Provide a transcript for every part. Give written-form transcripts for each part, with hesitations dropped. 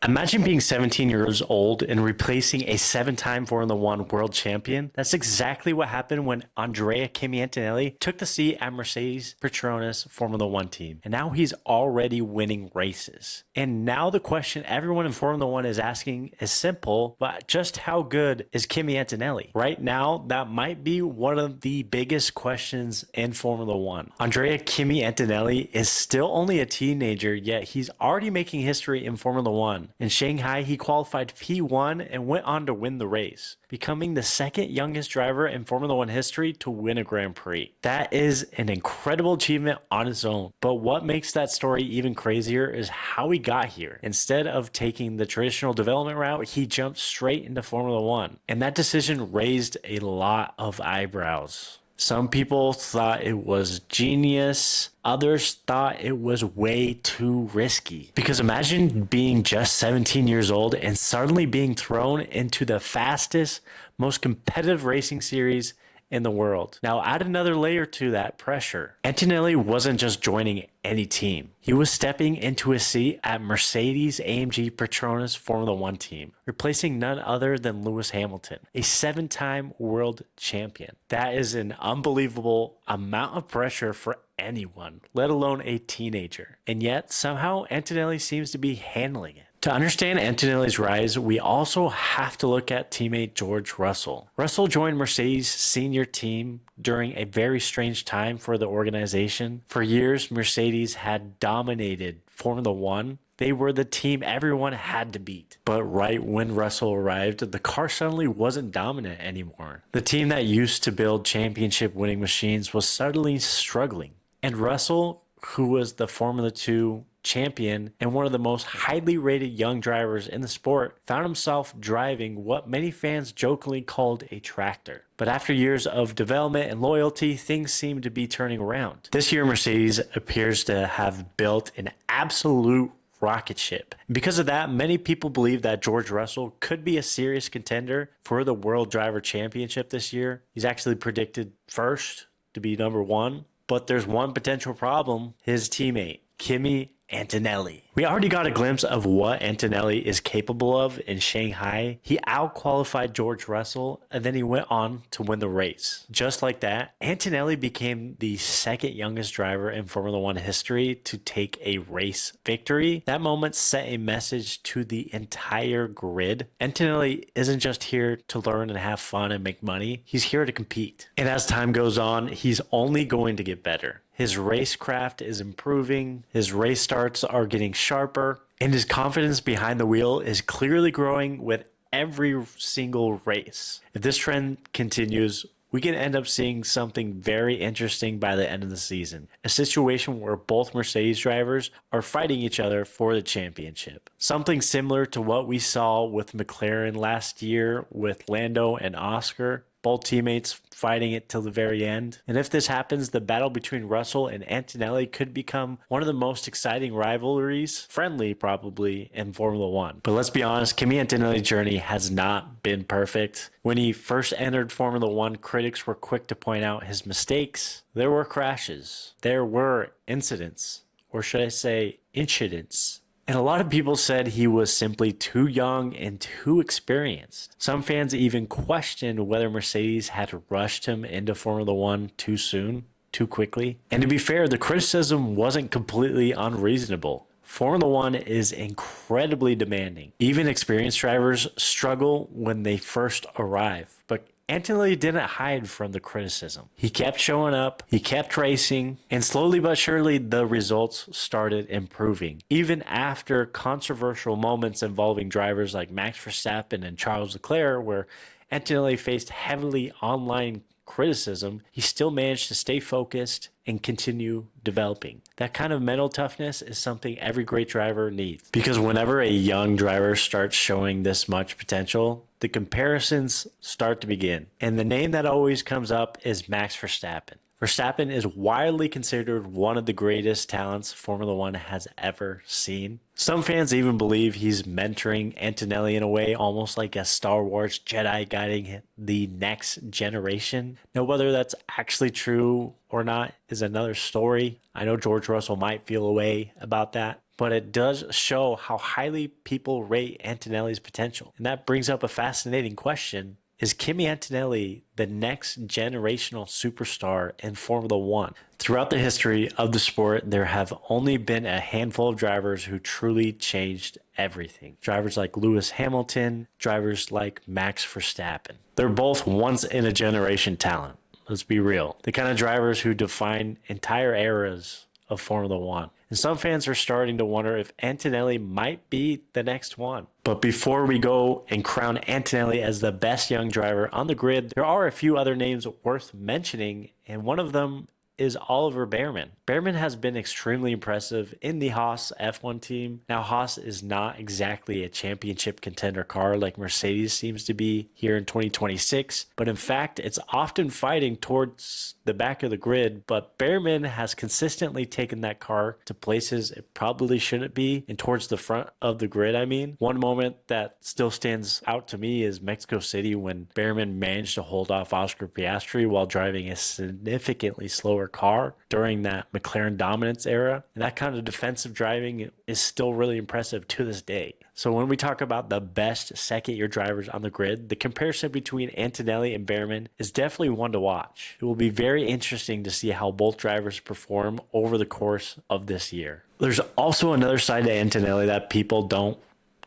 Imagine being 17 years old and replacing a 7-time Formula One world champion. That's exactly what happened when Andrea Kimi Antonelli took the seat at Mercedes Petronas Formula One team. And now he's already winning races. And now the question everyone in Formula One is asking is simple, but just how good is Kimi Antonelli? Right now, that might be one of the biggest questions in Formula One. Andrea Kimi Antonelli is still only a teenager, yet he's already making history in Formula One. In Shanghai, he qualified P1 and went on to win the race, becoming the second youngest driver in Formula One history to win a Grand Prix. That is an incredible achievement on its own. But what makes that story even crazier is how he got here. Instead of taking the traditional development route, he jumped straight into Formula One. And that decision raised a lot of eyebrows. Some people thought it was genius. Others thought it was way too risky. Because imagine being just 17 years old and suddenly being thrown into the fastest, most competitive racing series in the world. Now, add another layer to that pressure. Antonelli wasn't just joining any team. He was stepping into a seat at Mercedes-AMG Petronas Formula One team, replacing none other than Lewis Hamilton, a 7-time world champion. That is an unbelievable amount of pressure for anyone, let alone a teenager. And yet, somehow, Antonelli seems to be handling it. To understand Antonelli's rise, we also have to look at teammate George Russell. Russell joined Mercedes' senior team during a very strange time for the organization. For years, Mercedes had dominated Formula One. They were the team everyone had to beat. But right when Russell arrived, the car suddenly wasn't dominant anymore. The team that used to build championship winning machines was suddenly struggling. And Russell, who was the Formula 2 champion and one of the most highly rated young drivers in the sport, found himself driving what many fans jokingly called a tractor. But after years of development and loyalty, things seem to be turning around. This year, Mercedes appears to have built an absolute rocket ship. Because of that, many people believe that George Russell could be a serious contender for the World Driver Championship this year. He's actually predicted first to be number one, but there's one potential problem: his teammate, Kimi Antonelli. We already got a glimpse of what Antonelli is capable of in Shanghai. He out-qualified George Russell, and then he went on to win the race. Just like that, Antonelli became the second youngest driver in Formula One history to take a race victory. That moment set a message to the entire grid. Antonelli isn't just here to learn and have fun and make money. He's here to compete. And as time goes on, he's only going to get better. His racecraft is improving, his race starts are getting sharper, and his confidence behind the wheel is clearly growing with every single race. If this trend continues, we can end up seeing something very interesting by the end of the season. A situation where both Mercedes drivers are fighting each other for the championship. Something similar to what we saw with McLaren last year with Lando and Oscar. Both teammates fighting it till the very end. And if this happens, the battle between Russell and Antonelli could become one of the most exciting rivalries, friendly probably, in Formula One. But let's be honest, Kimi Antonelli's journey has not been perfect. When he first entered Formula One, critics were quick to point out his mistakes. There were crashes. There were incidents, or should I say incidents. And a lot of people said he was simply too young and too experienced. Some fans even questioned whether Mercedes had rushed him into Formula One too soon, too quickly. And to be fair, the criticism wasn't completely unreasonable. Formula One is incredibly demanding. Even experienced drivers struggle when they first arrive. But Antonelli didn't hide from the criticism. He kept showing up, he kept racing, and slowly but surely the results started improving. Even after controversial moments involving drivers like Max Verstappen and Charles Leclerc, where Antonelli faced heavily online criticism, he still managed to stay focused and continue developing. That kind of mental toughness is something every great driver needs. Because whenever a young driver starts showing this much potential, the comparisons start to begin. And the name that always comes up is Max Verstappen. Verstappen is widely considered one of the greatest talents Formula One has ever seen. Some fans even believe he's mentoring Antonelli in a way, almost like a Star Wars Jedi guiding the next generation. Now, whether that's actually true or not is another story. I know George Russell might feel a way about that, but it does show how highly people rate Antonelli's potential. And that brings up a fascinating question. Is Kimi Antonelli the next generational superstar in Formula One? Throughout the history of the sport, there have only been a handful of drivers who truly changed everything. Drivers like Lewis Hamilton, drivers like Max Verstappen. They're both once-in-a-generation talent. Let's be real. The kind of drivers who define entire eras of Formula One. And some fans are starting to wonder if Antonelli might be the next one. But before we go and crown Antonelli as the best young driver on the grid, there are a few other names worth mentioning, and one of them is Oliver Bearman. Bearman has been extremely impressive in the Haas F1 team. Now, Haas is not exactly a championship contender car like Mercedes seems to be here in 2026, but in fact, it's often fighting towards the back of the grid, but Bearman has consistently taken that car to places it probably shouldn't be and towards the front of the grid, I mean. One moment that still stands out to me is Mexico City when Bearman managed to hold off Oscar Piastri while driving a significantly slower car during that McLaren dominance era. And that kind of defensive driving is still really impressive to this day. So when we talk about the best second-year drivers on the grid, the comparison between Antonelli and Bearman is definitely one to watch. It will be very interesting to see how both drivers perform over the course of this year. There's also another side to Antonelli that people don't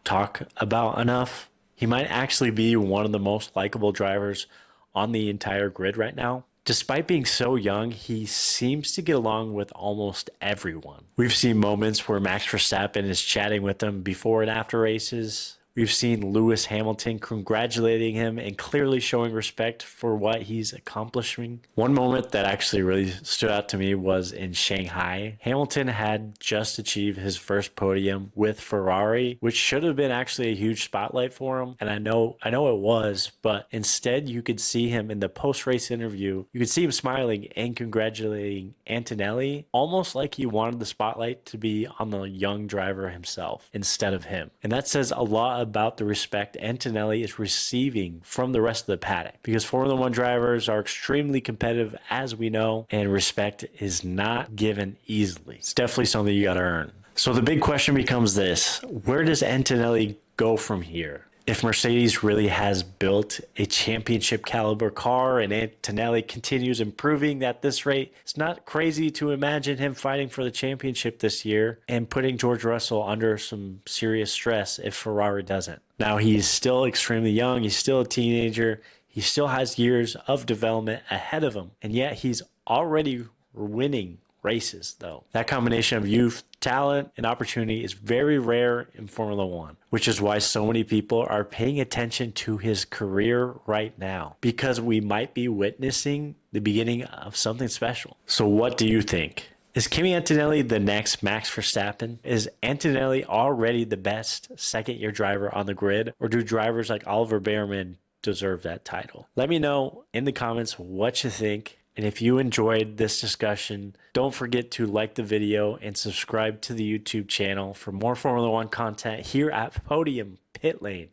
talk about enough. He might actually be one of the most likable drivers on the entire grid right now. Despite being so young, he seems to get along with almost everyone. We've seen moments where Max Verstappen is chatting with him before and after races. We've seen Lewis Hamilton congratulating him and clearly showing respect for what he's accomplishing. One moment that actually really stood out to me was in Shanghai. Hamilton had just achieved his first podium with Ferrari, which should have been actually a huge spotlight for him. And I know it was, but instead you could see him in the post-race interview. You could see him smiling and congratulating Antonelli, almost like he wanted the spotlight to be on the young driver himself instead of him. And that says a lot about the respect Antonelli is receiving from the rest of the paddock, because Formula One drivers are extremely competitive, as we know, and respect is not given easily. It's definitely something you got to earn. So the big question becomes this: where does Antonelli go from here? If Mercedes really has built a championship caliber car and Antonelli continues improving at this rate, it's not crazy to imagine him fighting for the championship this year and putting George Russell under some serious stress if Ferrari doesn't. Now, he's still extremely young. He's still a teenager. He still has years of development ahead of him, and yet he's already winning races, though. That combination of youth, talent, and opportunity is very rare in Formula One, which is why so many people are paying attention to his career right now, because we might be witnessing the beginning of something special. So what do you think? Is Kimi Antonelli the next Max Verstappen? Is Antonelli already the best second-year driver on the grid, or do drivers like Oliver Bearman deserve that title? Let me know in the comments what you think. And if you enjoyed this discussion, don't forget to like the video and subscribe to the YouTube channel for more Formula One content here at Podium Pitlane.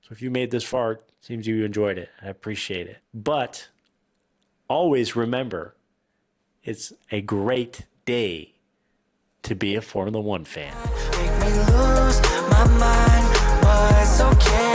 So if you made this far, it seems you enjoyed it. I appreciate it. But always remember, it's a great day to be a Formula One fan. Make me lose my mind, but it's okay.